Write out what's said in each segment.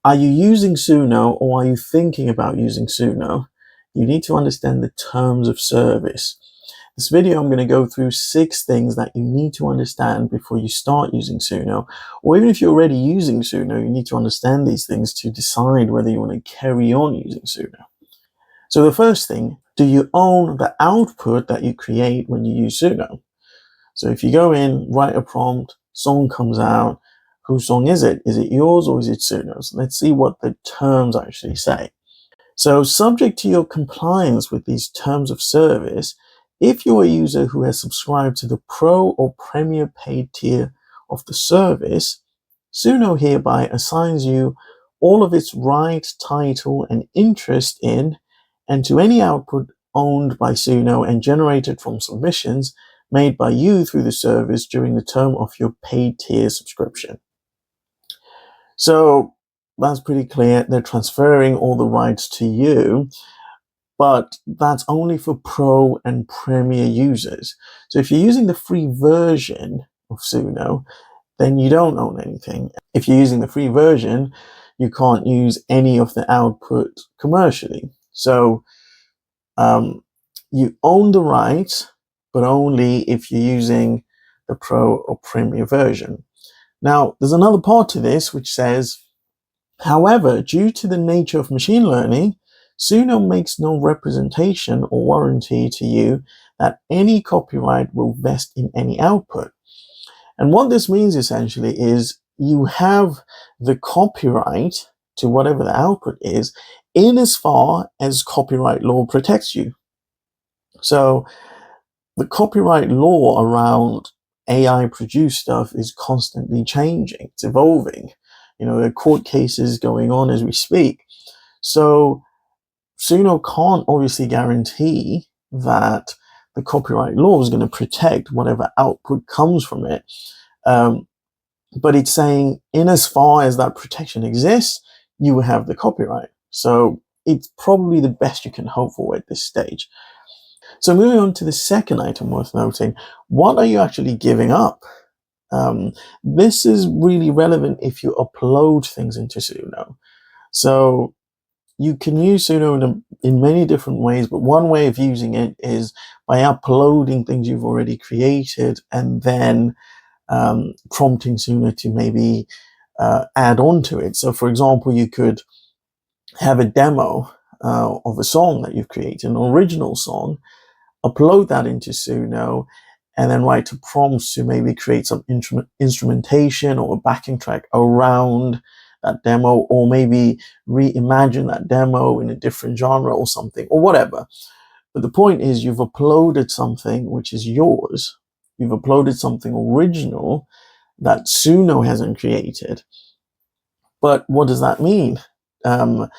Are you using Suno or are you thinking about using Suno? You need to understand the terms of service. This video, I'm going to go through 6 things that you need to understand before you start using Suno. Or even if you're already using Suno, you need to understand these things to decide whether you want to carry on using Suno. So the first thing, do you own the output that you create when you use Suno? So if you go in, write a prompt, song comes out, whose song is it? Is it yours or is it Suno's? Let's see what the terms actually say. So subject to your compliance with these terms of service, if you're a user who has subscribed to the Pro or Premier paid tier of the service, Suno hereby assigns you all of its right, title, and interest in and to any output owned by Suno and generated from submissions made by you through the service during the term of your paid tier subscription. So that's pretty clear. They're transferring all the rights to you, but that's only for Pro and Premier users. So if you're using the free version of Suno, then you don't own anything. If you're using the free version, you can't use any of the output commercially. So you own the rights, but only if you're using the Pro or Premier version. Now, there's another part to this which says, however, due to the nature of machine learning, Suno makes no representation or warranty to you that any copyright will vest in any output. And what this means essentially is you have the copyright to whatever the output is in as far as copyright law protects you. So the copyright law around AI produced stuff is constantly changing. It's evolving. You know, there are court cases going on as we speak. So Suno can't obviously guarantee that the copyright law is going to protect whatever output comes from it. But it's saying in as far as that protection exists, you will have the copyright. So it's probably the best you can hope for at this stage. So moving on to the second item worth noting, what are you actually giving up? This is really relevant if you upload things into Suno. So you can use Suno in many different ways, but one way of using it is by uploading things you've already created and then prompting Suno to maybe add on to it. So for example, you could have a demo of a song that you've created, an original song, upload that into Suno, and then write prompts to maybe create some instrumentation or a backing track around that demo, or maybe reimagine that demo in a different genre or something, or whatever. But the point is you've uploaded something which is yours. You've uploaded something original that Suno hasn't created. But what does that mean? Do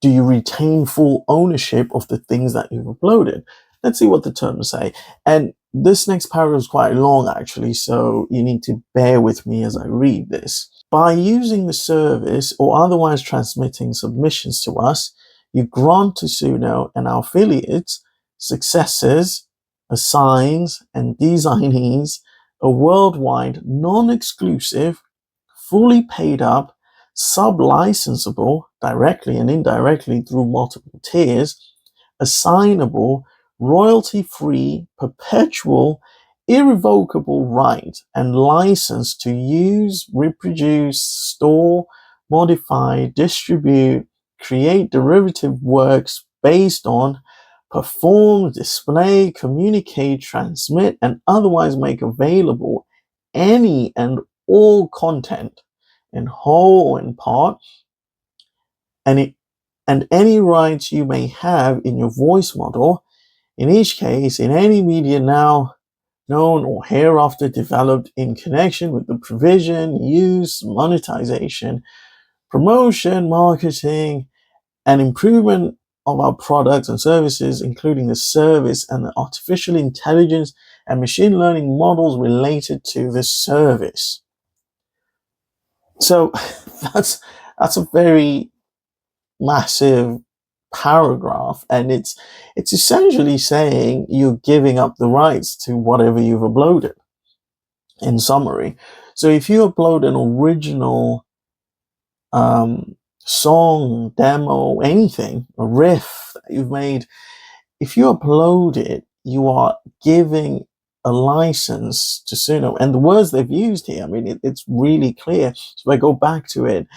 you retain full ownership of the things that you've uploaded? Let's see what the terms say. And this next paragraph is quite long, actually, so you need to bear with me as I read this. By using the service or otherwise transmitting submissions to us, you grant to Suno and our affiliates, successors, assigns, and designees a worldwide, non-exclusive, fully paid up, sub-licensable, directly and indirectly through multiple tiers, assignable, royalty-free, perpetual, irrevocable right and license to use, reproduce, store, modify, distribute, create derivative works based on, perform, display, communicate, transmit, and otherwise make available any and all content in whole or in part, and any rights you may have in your voice model, in each case, in any media now known or hereafter developed in connection with the provision, use, monetization, promotion, marketing, and improvement of our products and services, including the service and the artificial intelligence and machine learning models related to the service. So that's a very massive paragraph, and it's essentially saying you're giving up the rights to whatever you've uploaded, in summary. So if you upload an original song, demo, anything, a riff that you've made, if you upload it, you are giving a license to Suno. And the words they've used here, I mean, it's really clear. So if I go back to it,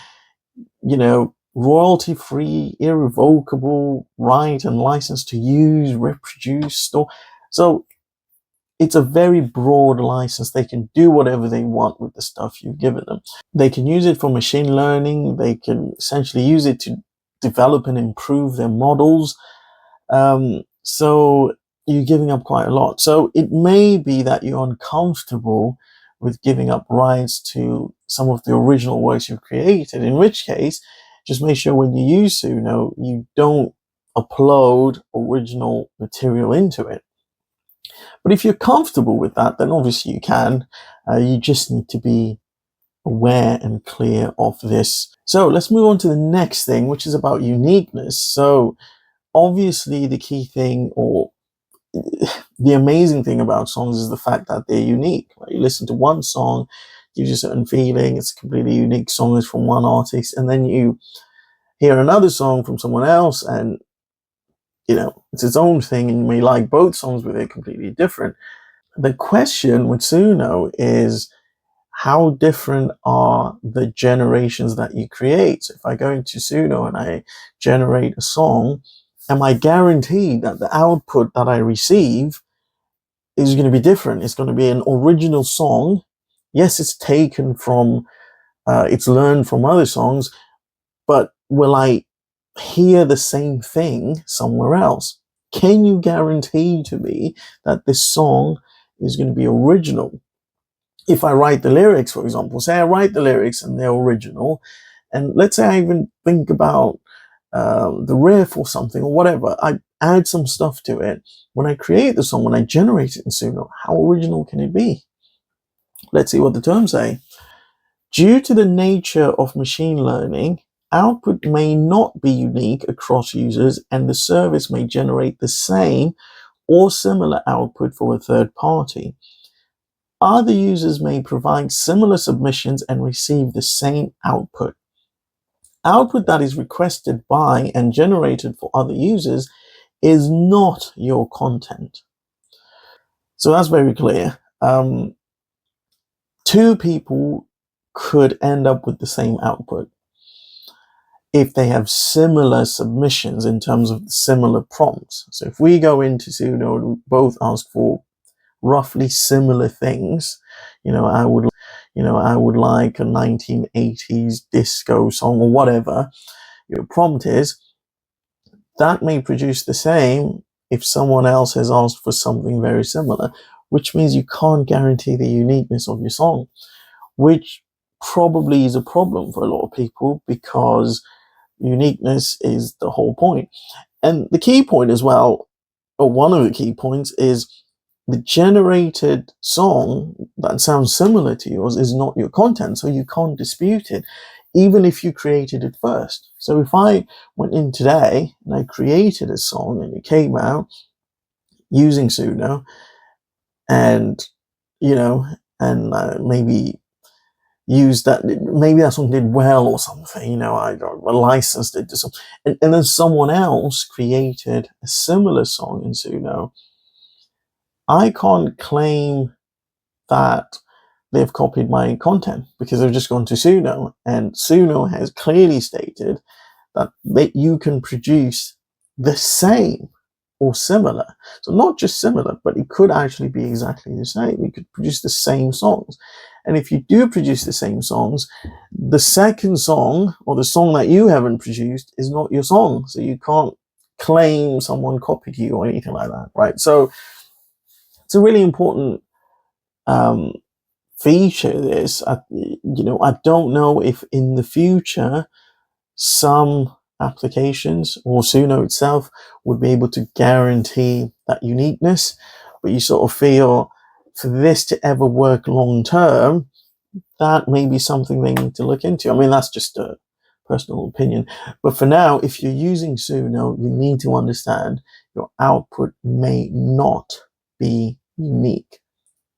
royalty-free, irrevocable right and license to use, reproduce, store. So it's a very broad license. They can do whatever they want with the stuff you've given them. They can use it for machine learning. They can essentially use it to develop and improve their models. So you're giving up quite a lot. So it may be that you're uncomfortable with giving up rights to some of the original works you've created, in which case, just make sure when you use Suno, you don't upload original material into it. But if you're comfortable with that, then obviously you can. You just need to be aware and clear of this. So let's move on to the next thing, which is about uniqueness. So obviously the key thing, or the amazing thing about songs, is the fact that they're unique. Right? You listen to one song, gives you a certain feeling, it's a completely unique song, it's from one artist, and then you hear another song from someone else, and it's its own thing, and you may like both songs, but they're completely different. The question with Suno is, how different are the generations that you create? So if I go into Suno and I generate a song, am I guaranteed that the output that I receive is going to be different? It's going to be an original song. Yes, it's taken from, it's learned from other songs, but will I hear the same thing somewhere else? Can you guarantee to me that this song is going to be original? If I write the lyrics, for example, say I write the lyrics and they're original, and let's say I even think about the riff or something or whatever, I add some stuff to it. When I create the song, when I generate it in Suno, how original can it be? Let's see what the terms say. Due to the nature of machine learning, output may not be unique across users, and the service may generate the same or similar output for a third party. Other users may provide similar submissions and receive the same output. Output that is requested by and generated for other users is not your content. So that's very clear. Two people could end up with the same output if they have similar submissions in terms of similar prompts. So if we go into Suno and both ask for roughly similar things, I would like a 1980s disco song or whatever your prompt is, that may produce the same if someone else has asked for something very similar, which means you can't guarantee the uniqueness of your song, which probably is a problem for a lot of people, because uniqueness is the whole point. And the key point as well, or one of the key points, is the generated song that sounds similar to yours is not your content, so you can't dispute it, even if you created it first. So if I went in today and I created a song and it came out using Suno, and maybe used that, maybe that song did well or something, I licensed it to some, and then someone else created a similar song in Suno, I can't claim that they've copied my content, because they've just gone to Suno, and Suno has clearly stated that you can produce the same or similar. So not just similar, but it could actually be exactly the same. You could produce the same songs. And if you do produce the same songs, the second song, or the song that you haven't produced, is not your song. So you can't claim someone copied you or anything like that, right? So it's a really important feature, this. I don't know if in the future some applications or Suno itself would be able to guarantee that uniqueness, but you sort of feel for this to ever work long term, that may be something they need to look into. I mean, that's just a personal opinion, but for now, if you're using Suno, you need to understand your output may not be unique.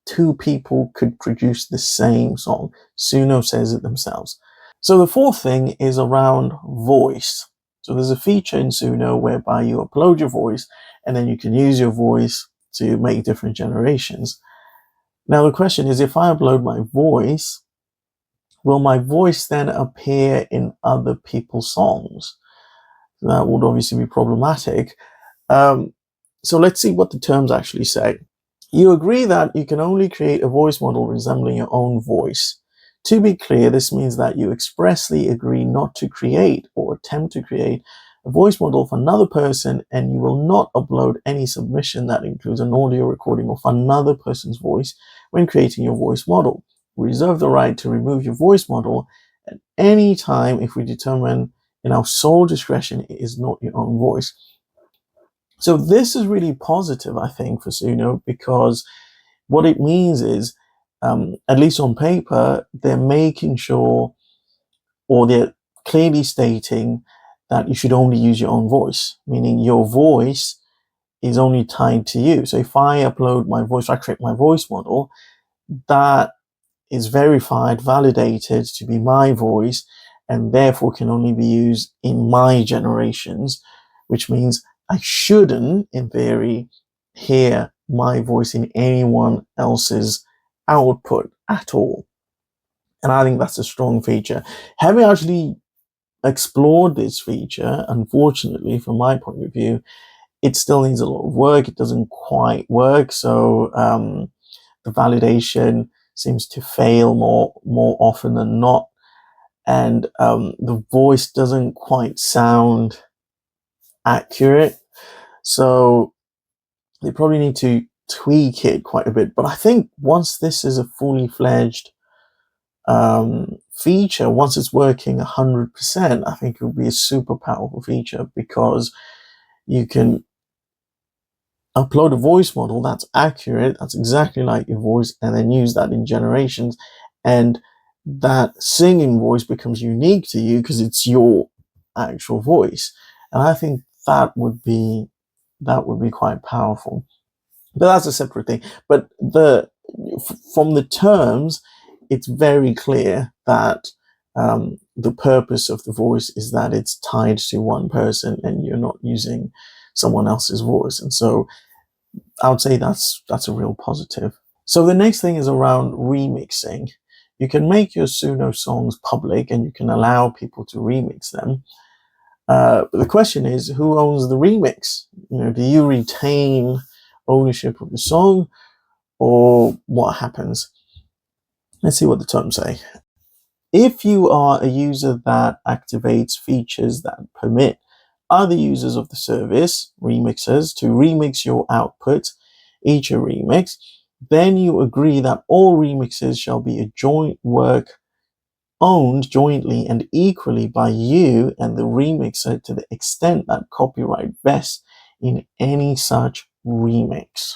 Two people could produce the same song. Suno says it themselves. So the fourth thing is around voice. So there's a feature in Suno whereby you upload your voice and then you can use your voice to make different generations. Now the question is, if I upload my voice, will my voice then appear in other people's songs? That would obviously be problematic. So let's see what the terms actually say. You agree that you can only create a voice model resembling your own voice. To be clear, this means that you expressly agree not to create or attempt to create a voice model for another person, and you will not upload any submission that includes an audio recording of another person's voice when creating your voice model. We reserve the right to remove your voice model at any time if we determine in our sole discretion it is not your own voice. So this is really positive, I think, for Suno, because what it means is, at least on paper, they're making sure, or they're clearly stating that you should only use your own voice, meaning your voice is only tied to you. So if I upload my voice, I create my voice model, that is verified, validated to be my voice, and therefore can only be used in my generations, which means I shouldn't, in theory, hear my voice in anyone else's output at all. And I think that's a strong feature. Having actually explored this feature, unfortunately, from my point of view, it still needs a lot of work. It doesn't quite work. So the validation seems to fail more often than not. And the voice doesn't quite sound accurate. So they probably need to tweak it quite a bit. But I think once this is a fully fledged feature, once it's working 100%, I think it will be a super powerful feature, because you can upload a voice model that's accurate, that's exactly like your voice, and then use that in generations. And that singing voice becomes unique to you because it's your actual voice. And I think that would be quite powerful. But that's a separate thing. But from the terms, it's very clear that the purpose of the voice is that it's tied to one person and you're not using someone else's voice. And so I would say that's a real positive. So the next thing is around remixing. You can make your Suno songs public and you can allow people to remix them. But the question is, who owns the remix? Do you retain ownership of the song, or what happens? Let's see what the terms say. If you are a user that activates features that permit other users of the service, remixers, to remix your output, each a remix, then you agree that all remixes shall be a joint work owned jointly and equally by you and the remixer to the extent that copyright vests in any such remix.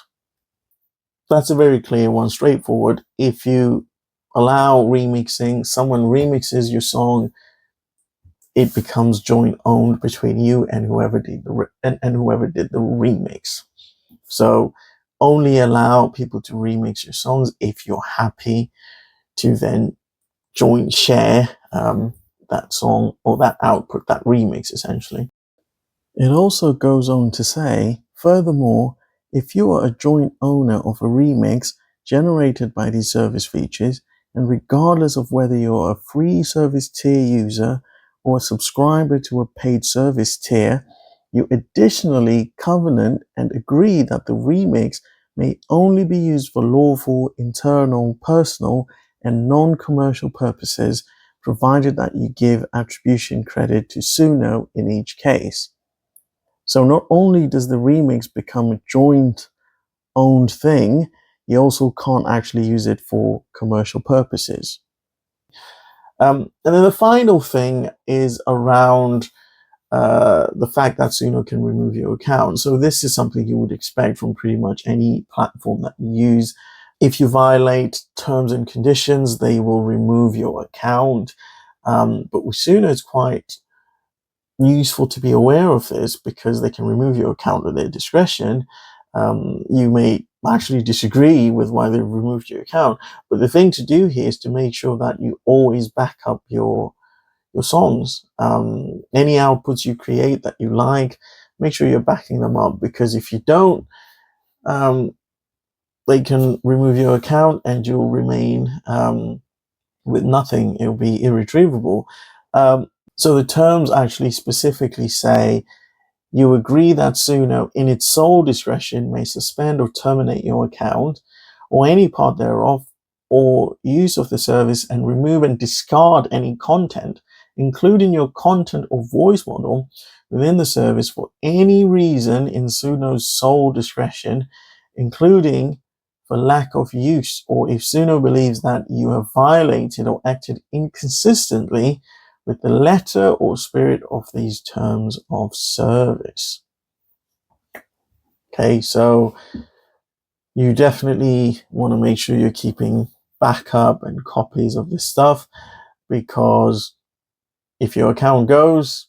That's a very clear one, straightforward. If you allow remixing, someone remixes your song, it becomes joint owned between you and whoever did the remix. So only allow people to remix your songs if you're happy to then joint share that song or that output, that remix, essentially. It also goes on to say, furthermore, if you are a joint owner of a remix generated by these service features, and regardless of whether you're a free service tier user or a subscriber to a paid service tier, you additionally covenant and agree that the remix may only be used for lawful, internal, personal, and non-commercial purposes, provided that you give attribution credit to Suno in each case. So not only does the remix become a joint owned thing, you also can't actually use it for commercial purposes. And then the final thing is around the fact that Suno can remove your account. So this is something you would expect from pretty much any platform that you use. If you violate terms and conditions, they will remove your account. But with Suno, it's quite useful to be aware of this because they can remove your account at their discretion. You may actually disagree with why they removed your account, but the thing to do here is to make sure that you always back up your your songs. Any outputs you create that you like, make sure you're backing them up, because if you don't, they can remove your account and you'll remain with nothing. It'll be irretrievable. So the terms actually specifically say you agree that Suno, in its sole discretion, may suspend or terminate your account or any part thereof or use of the service, and remove and discard any content, including your content or voice model, within the service for any reason in Suno's sole discretion, including for lack of use, or if Suno believes that you have violated or acted inconsistently with the letter or spirit of these terms of service. Okay, so you definitely want to make sure you're keeping backup and copies of this stuff, because if your account goes,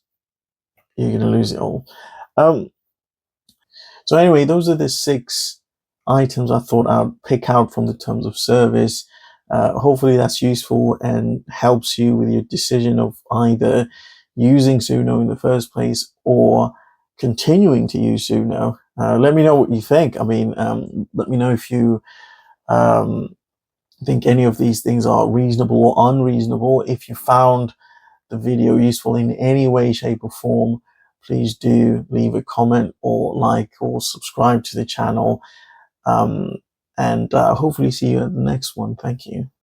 you're going to lose it all. So anyway, those are the 6 items I thought I'd pick out from the terms of service. Hopefully that's useful and helps you with your decision of either using Suno in the first place or continuing to use Suno. Let me know what you think. I mean, let me know if you think any of these things are reasonable or unreasonable. If you found the video useful in any way, shape, or form, please do leave a comment or like or subscribe to the channel. And hopefully see you at the next one. Thank you.